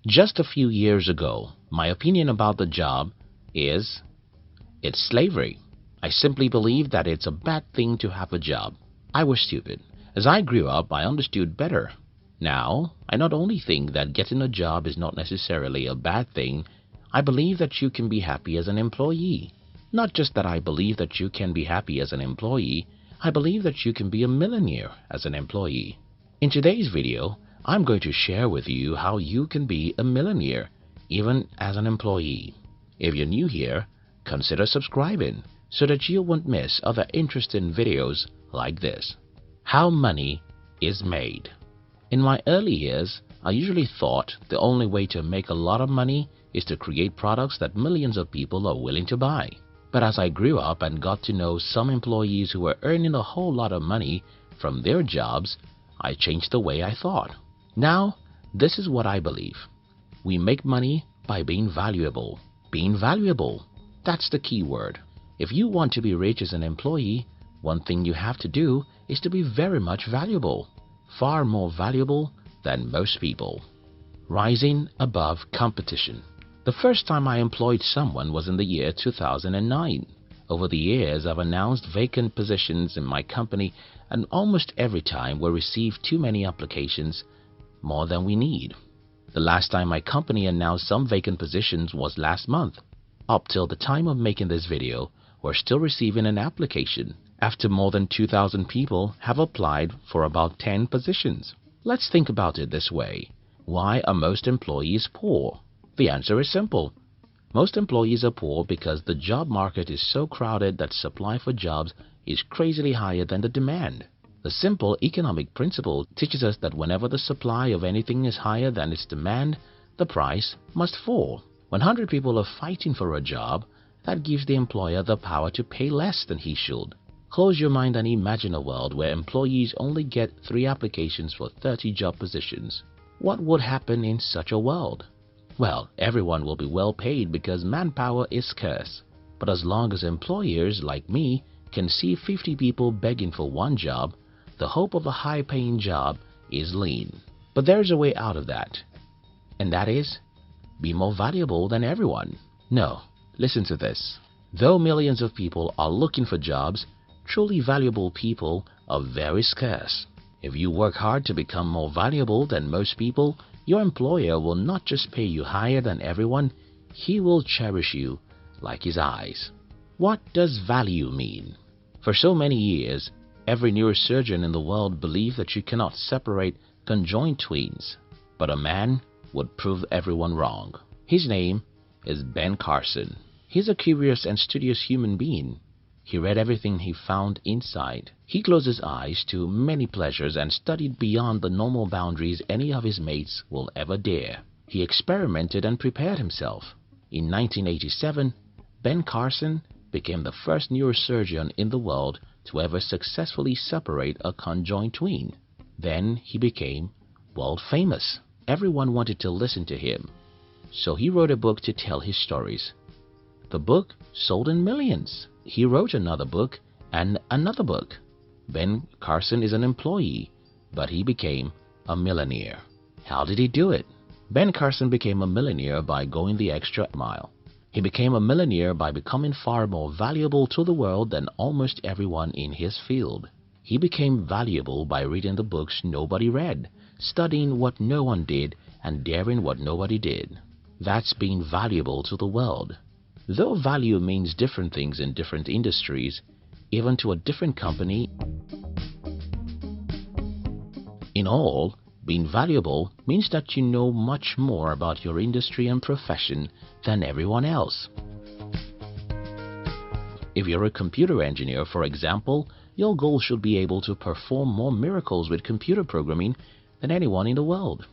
Just a few years ago, my opinion about the job is it's slavery. I simply believe that it's a bad thing to have a job. I was stupid. As I grew up, I understood better. Now, I not only think that getting a job is not necessarily a bad thing, I believe that you can be happy as an employee. Not just that I believe that you can be happy as an employee, I believe that you can be a millionaire as an employee. In today's video, I'm going to share with you how you can be a millionaire even as an employee. If you're new here, consider subscribing so that you won't miss other interesting videos like this. How money is made. In my early years, I usually thought the only way to make a lot of money is to create products that millions of people are willing to buy. But as I grew up and got to know some employees who were earning a whole lot of money from their jobs, I changed the way I thought. Now, this is what I believe. We make money by being valuable. Being valuable, that's the key word. If you want to be rich as an employee, one thing you have to do is to be very much valuable. Far more valuable than most people. Rising above competition. The first time I employed someone was in the year 2009. Over the years, I've announced vacant positions in my company, and almost every time we received too many applications, more than we need. The last time my company announced some vacant positions was last month. Up till the time of making this video, we're still receiving an application after more than 2,000 people have applied for about 10 positions. Let's think about it this way. Why are most employees poor? The answer is simple. Most employees are poor because the job market is so crowded that supply for jobs is crazily higher than the demand. The simple economic principle teaches us that whenever the supply of anything is higher than its demand, the price must fall. When 100 people are fighting for a job, that gives the employer the power to pay less than he should. Close your mind and imagine a world where employees only get 3 applications for 30 job positions. What would happen in such a world? Well, everyone will be well paid because manpower is scarce. But as long as employers like me can see 50 people begging for one job, the hope of a high-paying job is lean. But there's a way out of that. And that is, be more valuable than everyone. No, listen to this. Though millions of people are looking for jobs, truly valuable people are very scarce. If you work hard to become more valuable than most people, your employer will not just pay you higher than everyone, he will cherish you like his eyes. What does value mean? For so many years, every neurosurgeon in the world believed that you cannot separate conjoined twins, but a man would prove everyone wrong. His name is Ben Carson. He's a curious and studious human being. He read everything he found inside. He closed his eyes to many pleasures and studied beyond the normal boundaries any of his mates will ever dare. He experimented and prepared himself. In 1987, Ben Carson became the first neurosurgeon in the world to ever successfully separate a conjoined twin. Then he became world famous. Everyone wanted to listen to him. So he wrote a book to tell his stories. The book sold in millions. He wrote another book and another book. Ben Carson is an employee, but he became a millionaire. How did he do it? Ben Carson became a millionaire by going the extra mile. He became a millionaire by becoming far more valuable to the world than almost everyone in his field. He became valuable by reading the books nobody read, studying what no one did, and daring what nobody did. That's being valuable to the world. Though value means different things in different industries, even to a different company, in all, being valuable means that you know much more about your industry and profession than everyone else. If you're a computer engineer, for example, your goal should be able to perform more miracles with computer programming than anyone in the world.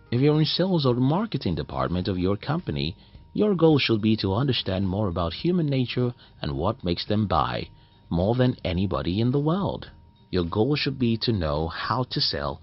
If you're in sales or the marketing department of your company, your goal should be to understand more about human nature and what makes them buy, more than anybody in the world. Your goal should be to know how to sell,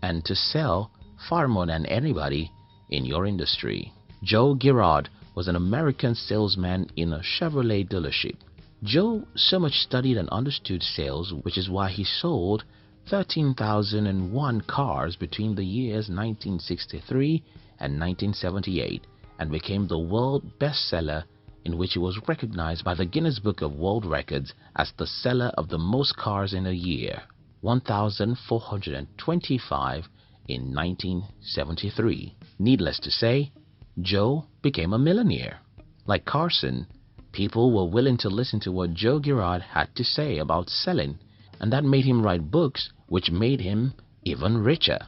and to sell far more than anybody in your industry. Joe Girard was an American salesman in a Chevrolet dealership. Joe so much studied and understood sales, which is why he sold 13,001 cars between the years 1963 and 1978 and became the world bestseller, in which it was recognized by the Guinness Book of World Records as the seller of the most cars in a year, 1,425 in 1973. Needless to say, Joe became a millionaire. Like Carson, people were willing to listen to what Joe Girard had to say about selling, and that made him write books which made him even richer.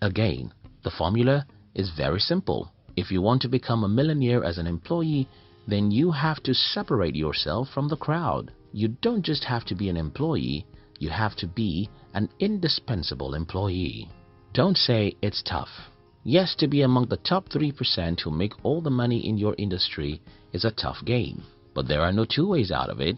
Again, the formula is very simple. If you want to become a millionaire as an employee, then you have to separate yourself from the crowd. You don't just have to be an employee, you have to be an indispensable employee. Don't say it's tough. Yes, to be among the top 3% who make all the money in your industry is a tough game. But there are no two ways out of it.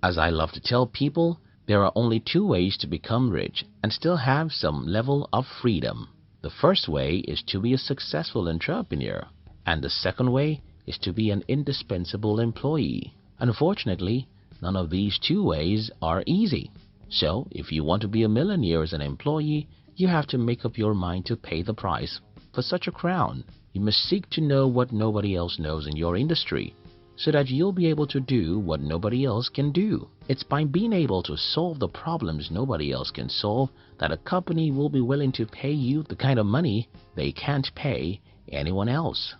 As I love to tell people, there are only two ways to become rich and still have some level of freedom. The first way is to be a successful entrepreneur, and the second way is to be an indispensable employee. Unfortunately, none of these two ways are easy. So, if you want to be a millionaire as an employee, you have to make up your mind to pay the price for such a crown. You must seek to know what nobody else knows in your industry, so that you'll be able to do what nobody else can do. It's by being able to solve the problems nobody else can solve that a company will be willing to pay you the kind of money they can't pay anyone else.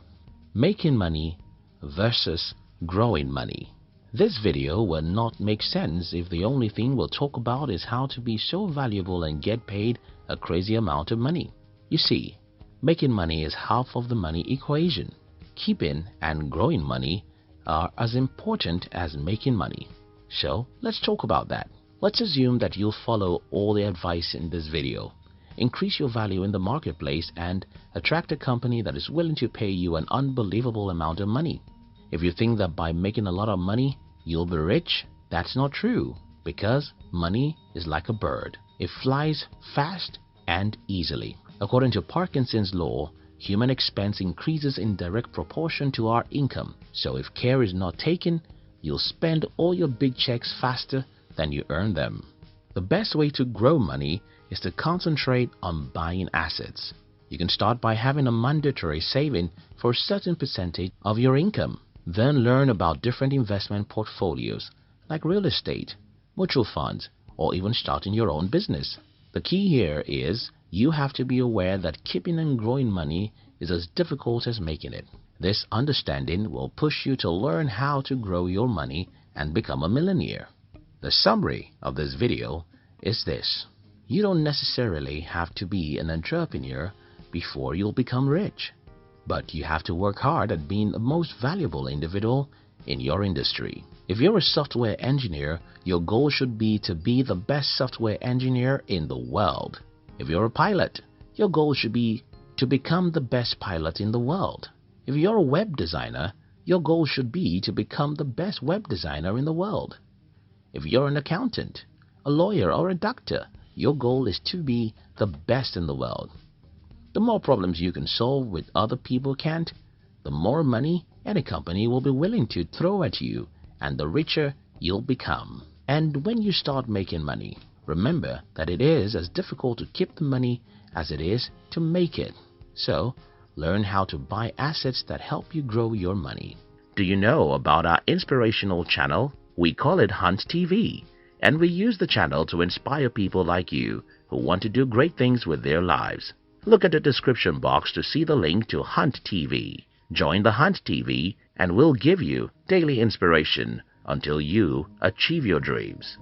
Making money versus growing money. This video will not make sense if the only thing we'll talk about is how to be so valuable and get paid a crazy amount of money. You see, making money is half of the money equation. Keeping and growing money are as important as making money. So let's talk about that. Let's assume that you'll follow all the advice in this video. Increase your value in the marketplace and attract a company that is willing to pay you an unbelievable amount of money. If you think that by making a lot of money, you'll be rich, that's not true, because money is like a bird. It flies fast and easily. According to Parkinson's law, human expense increases in direct proportion to our income. So if care is not taken, you'll spend all your big checks faster than you earn them. The best way to grow money is to concentrate on buying assets. You can start by having a mandatory saving for a certain percentage of your income. Then learn about different investment portfolios like real estate, mutual funds, or even starting your own business. The key here is you have to be aware that keeping and growing money is as difficult as making it. This understanding will push you to learn how to grow your money and become a millionaire. The summary of this video is this: you don't necessarily have to be an entrepreneur before you'll become rich, but you have to work hard at being the most valuable individual in your industry. If you're a software engineer, your goal should be to be the best software engineer in the world. If you're a pilot, your goal should be to become the best pilot in the world. If you're a web designer, your goal should be to become the best web designer in the world. If you're an accountant, a lawyer, or a doctor, your goal is to be the best in the world. The more problems you can solve with other people can't, the more money any company will be willing to throw at you, and the richer you'll become. And when you start making money, remember that it is as difficult to keep the money as it is to make it. So, learn how to buy assets that help you grow your money. Do you know about our inspirational channel? We call it Hunt TV, and we use the channel to inspire people like you who want to do great things with their lives. Look at the description box to see the link to Hunt TV. Join the Hunt TV and we'll give you daily inspiration until you achieve your dreams.